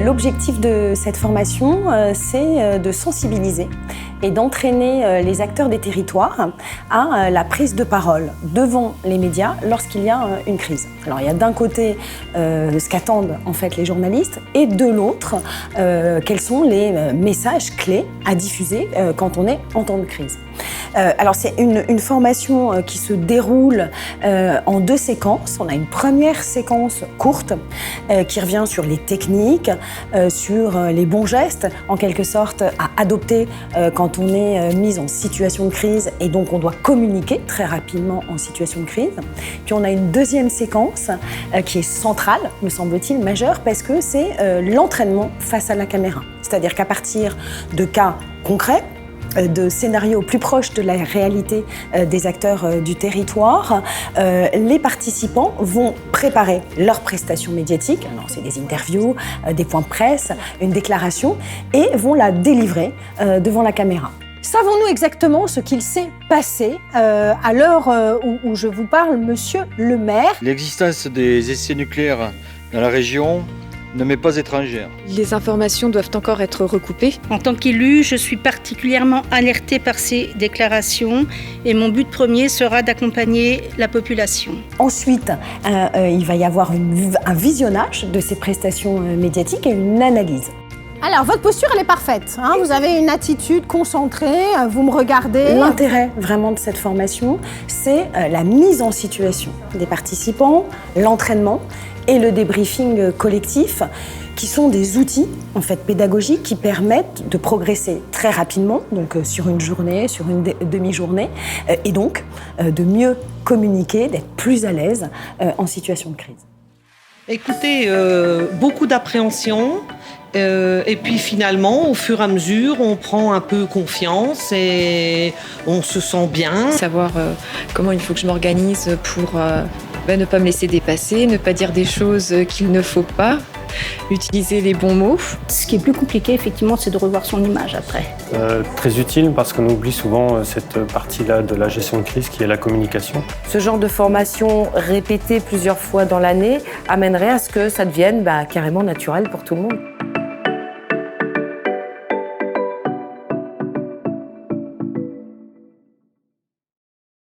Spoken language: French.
L'objectif de cette formation, c'est de sensibiliser et d'entraîner les acteurs des territoires à la prise de parole devant les médias lorsqu'il y a une crise. Alors il y a d'un côté ce qu'attendent en fait les journalistes et de l'autre quels sont les messages clés à diffuser quand on est en temps de crise. Alors c'est une formation qui se déroule en 2 séquences. On a une première séquence courte qui revient sur les techniques, sur les bons gestes en quelque sorte à adopter quand on est mis en situation de crise et donc on doit communiquer très rapidement en situation de crise. Puis on a une deuxième séquence qui est centrale, me semble-t-il, majeure, parce que c'est l'entraînement face à la caméra. C'est-à-dire qu'à partir de cas concrets, de scénarios plus proches de la réalité des acteurs du territoire, les participants vont préparer leurs prestations médiatiques, alors c'est des interviews, des points de presse, une déclaration, et vont la délivrer devant la caméra. Savons-nous exactement ce qu'il s'est passé à l'heure où je vous parle, monsieur le maire? L'existence des essais nucléaires dans la région ne m'est pas étrangère. Les informations doivent encore être recoupées. En tant qu'élu, je suis particulièrement alertée par ces déclarations et mon but premier sera d'accompagner la population. Ensuite, il va y avoir un visionnage de ces prestations médiatiques et une analyse. Alors, votre posture, elle est parfaite. Hein, vous avez une attitude concentrée, vous me regardez. L'intérêt vraiment de cette formation, c'est la mise en situation des participants, l'entraînement et le débriefing collectif, qui sont des outils en fait pédagogiques qui permettent de progresser très rapidement, donc sur une journée, sur une demi-journée, et donc de mieux communiquer, d'être plus à l'aise en situation de crise. Écoutez, beaucoup d'appréhension. Et puis finalement, au fur et à mesure, on prend un peu confiance et on se sent bien. Savoir comment il faut que je m'organise pour ne pas me laisser dépasser, ne pas dire des choses qu'il ne faut pas, utiliser les bons mots. Ce qui est plus compliqué, effectivement, c'est de revoir son image après. Très utile parce qu'on oublie souvent cette partie-là de la gestion de crise qui est la communication. Ce genre de formation répétée plusieurs fois dans l'année amènerait à ce que ça devienne carrément naturel pour tout le monde.